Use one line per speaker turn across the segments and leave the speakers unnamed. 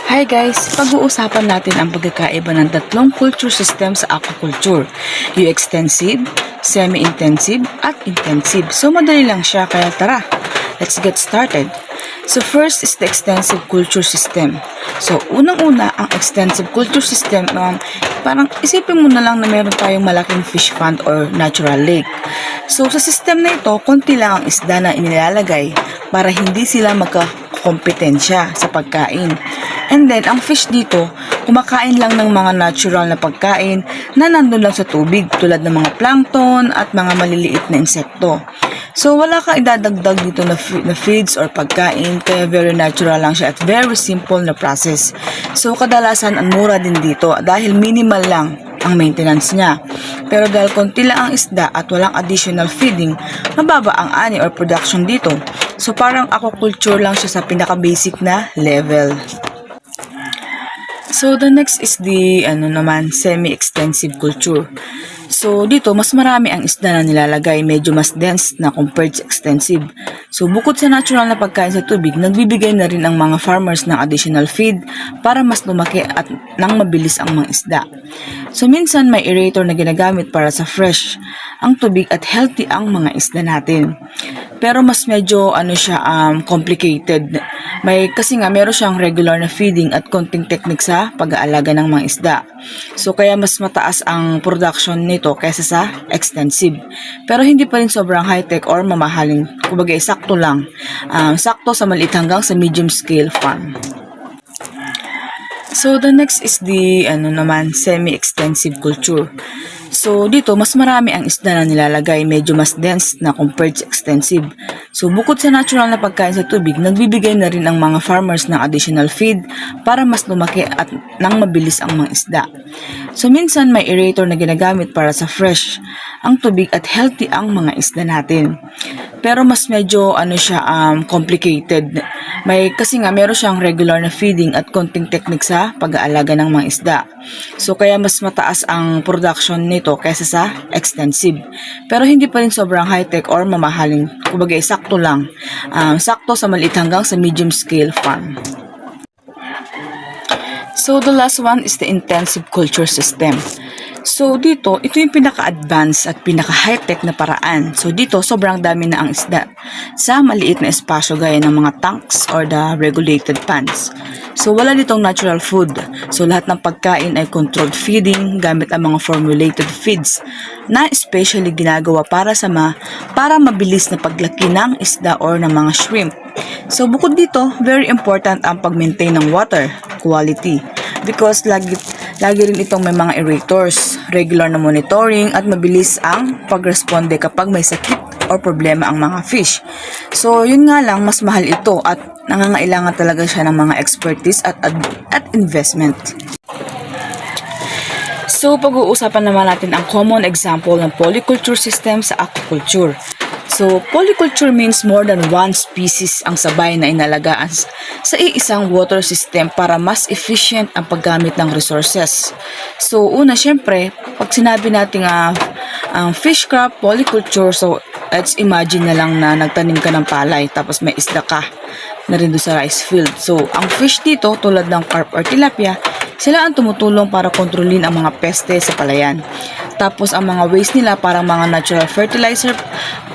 Hi guys! Pag-uusapan natin ang pagkakaiba ng tatlong culture system sa aquaculture. Yung extensive, semi-intensive, at intensive. So madali lang siya, kaya tara, let's get started. So first is the extensive culture system. So unang-una, ang extensive culture system, parang isipin mo na lang na meron tayong malaking fish pond or natural lake. So sa system na ito, konti lang ang isda na inilalagay para hindi sila magkakompetensya sa pagkain. And then, ang fish dito, kumakain lang ng mga natural na pagkain na nandun lang sa tubig tulad ng mga plankton at mga maliliit na insekto. So, wala kang idadagdag dito na feeds or pagkain, kaya very natural lang siya at very simple na process. So, kadalasan ang mura din dito dahil minimal lang ang maintenance niya. Pero dahil konti lang ang isda at walang additional feeding, mababa ang ani or production dito. So, parang aquaculture lang siya sa pinaka-basic na level. So, the next is the semi-extensive culture. So, dito, mas marami ang isda na nilalagay, medyo mas dense na compared sa extensive. So, bukod sa natural na pagkain sa tubig, nagbibigay na rin ang mga farmers ng additional feed para mas lumaki at nang mabilis ang mga isda. So, minsan may aerator na ginagamit para sa fresh ang tubig at healthy ang mga isda natin. Pero mas medyo complicated. Kasi nga meron siyang regular na feeding at konting technique sa pag-aalaga ng mga isda. So kaya mas mataas ang production nito kaysa sa extensive. Pero hindi pa rin sobrang high-tech or mamahaling. Kumbaga sakto lang. Sakto sa maliit hanggang sa medium scale farm. So the next is the semi-extensive culture. So dito, mas marami ang isda na nilalagay, medyo mas dense na compared sa extensive. So bukod sa natural na pagkain sa tubig, nagbibigay na rin ang mga farmers ng additional feed para mas lumaki at nang mabilis ang mga isda. So minsan may aerator na ginagamit para sa fresh ang tubig at healthy ang mga isda natin. Pero mas medyo complicated. Kasi nga meron siyang regular na feeding at konting technique sa pag-aalaga ng mga isda. So kaya mas mataas ang production nito kaysa sa extensive. Pero hindi pa rin sobrang high-tech or mamahaling. Kumbaga sakto lang. Sakto sa maliit hanggang sa medium scale farm. So the last one is the intensive culture system. So dito, ito yung pinaka-advanced at pinaka-high-tech na paraan. So dito, sobrang dami na ang isda sa maliit na espasyo gaya ng mga tanks or the regulated ponds. So wala ditong natural food. So lahat ng pagkain ay controlled feeding gamit ang mga formulated feeds na especially ginagawa para mabilis na paglaki ng isda or ng mga shrimp. So bukod dito, very important ang pag-maintain ng water quality because lagi rin itong may mga aerators, regular na monitoring at mabilis ang pagresponde kapag may sakit or problema ang mga fish. So yun nga lang, mas mahal ito at nangangailangan talaga siya ng mga expertise at investment. So pag-uusapan naman natin ang common example ng polyculture system sa aquaculture. So, polyculture means more than one species ang sabay na inalagaan sa iisang water system para mas efficient ang paggamit ng resources. So, una, syempre, pag sinabi natin fish crop, polyculture, so let's imagine na lang na nagtanim ka ng palay tapos may isda ka na rin doon sa rice field. So, ang fish dito, tulad ng carp or tilapia, sila ang tumutulong para kontrolin ang mga peste sa palayan. Tapos ang mga waste nila parang mga natural fertilizer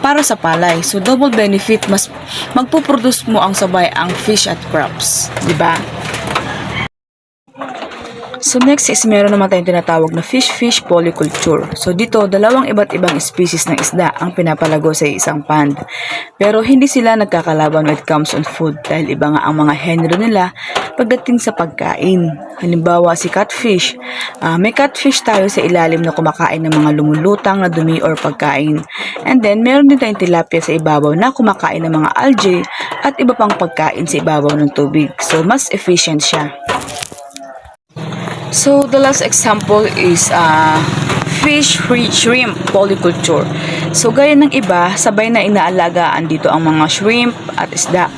para sa palay. So double benefit, mas magpo-produce mo ang sabay ang fish at crops, di ba? So next is meron naman tayong tinatawag na fish-fish polyculture. So dito, dalawang iba't ibang species ng isda ang pinapalago sa isang pond. Pero hindi sila nagkakalaban when it comes on food dahil iba nga ang mga henro nila pagdating sa pagkain. Halimbawa si catfish. May catfish tayo sa ilalim na kumakain ng mga lumulutang na dumi or pagkain. And then meron din tayong tilapia sa ibabaw na kumakain ng mga algae at iba pang pagkain sa ibabaw ng tubig. So mas efficient siya. So the last example is fish-shrimp polyculture. So gaya ng iba, sabay na inaalagaan dito ang mga shrimp at isda.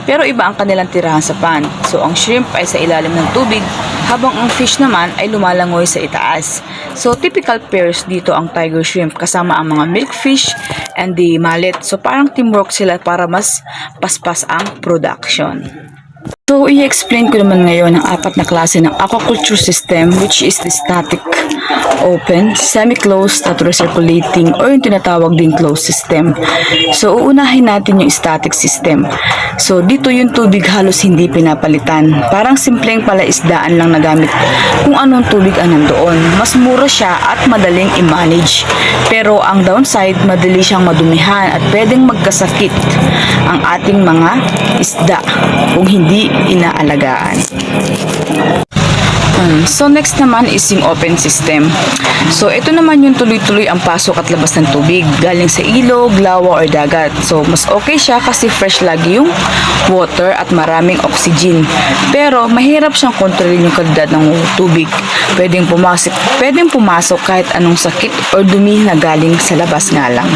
Pero iba ang kanilang tirahan sa pond. So ang shrimp ay sa ilalim ng tubig, habang ang fish naman ay lumalangoy sa itaas. So typical pairs dito ang tiger shrimp kasama ang mga milkfish and the mallet. So parang teamwork sila para mas paspas ang production. So, i-explain ko naman ngayon ang apat na klase ng aquaculture system, which is the static, open, semi-closed at recirculating, or yung tinatawag din closed system. So, uunahin natin yung static system. So, dito yung tubig halos hindi pinapalitan. Parang simpleng palaisdaan lang nagamit kung anong tubig ang nandoon. Mas mura siya at madaling i-manage. Pero ang downside, madali siyang madumihan at pwedeng magkasakit ang ating mga isda kung hindi inaalagaan. So next naman is yung open system. So ito naman yung tuloy-tuloy ang pasok at labas ng tubig galing sa ilog, lawa or dagat. So mas okay siya kasi fresh lagi yung water at maraming oxygen. Pero mahirap siyang kontrolin yung kalidad ng tubig. Pwedeng pumasok kahit anong sakit or dumi na galing sa labas nga lang.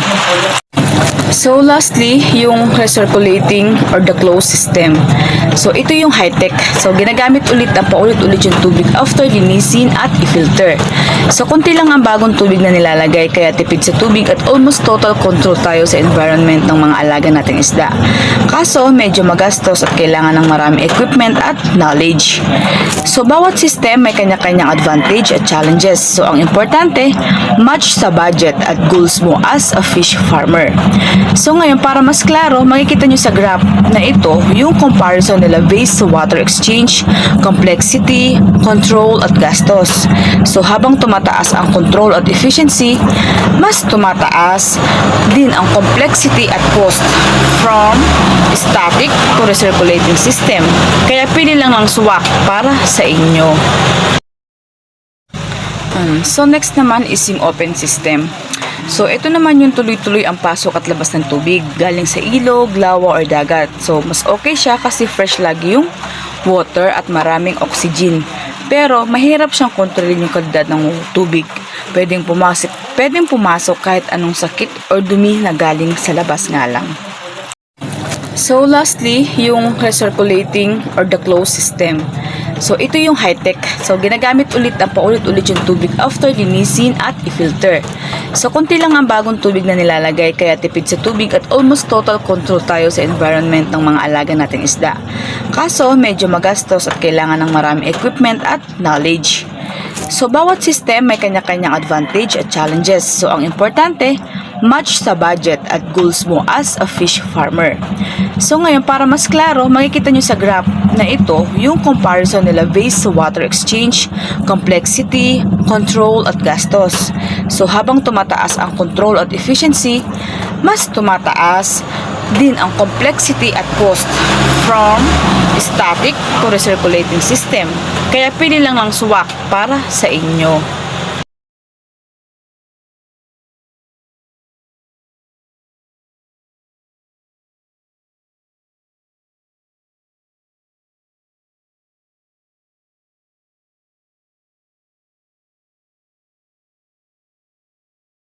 So lastly, yung recirculating or the closed system. So ito yung high-tech. So ginagamit ulit ang paulit-ulit yung tubig after linisin at i-filter. So konti lang ang bagong tubig na nilalagay kaya tipid sa tubig at almost total control tayo sa environment ng mga alaga nating isda. Kaso medyo magastos at kailangan ng marami equipment at knowledge. So bawat system may kanya-kanyang advantage at challenges. So ang importante, match sa budget at goals mo as a fish farmer. So ngayon, para mas klaro, makikita nyo sa graph na ito yung comparison nila based sa water exchange, complexity, control at gastos. So habang tumataas ang control at efficiency, mas tumataas din ang complexity at cost from static to recirculating system. Kaya pili lang ng swak para sa inyo. So next naman is yung open system. So ito naman yung tuloy-tuloy ang pasok at labas ng tubig galing sa ilog, lawa or dagat. So mas okay siya kasi fresh lagi yung water at maraming oxygen. Pero mahirap siyang kontrolin yung kalidad ng tubig. Pwedeng pumasok kahit anong sakit or dumi na galing sa labas nga lang. So lastly, yung recirculating or the closed system. So ito yung high-tech. So ginagamit ulit ang paulit-ulit yung tubig after linisin at i-filter. So konti lang ang bagong tubig na nilalagay kaya tipid sa tubig at almost total control tayo sa environment ng mga alaga nating isda. Kaso medyo magastos at kailangan ng marami equipment at knowledge. So bawat system may kanya-kanyang advantage at challenges. So ang importante, match sa budget at goals mo as a fish farmer. So ngayon, para mas klaro, makikita nyo sa graph na ito yung comparison nila based sa water exchange, complexity, control at gastos. So habang tumataas ang control at efficiency, mas tumataas din ang complexity at cost from static to recirculating system. Kaya pili lang ng swak para sa inyo.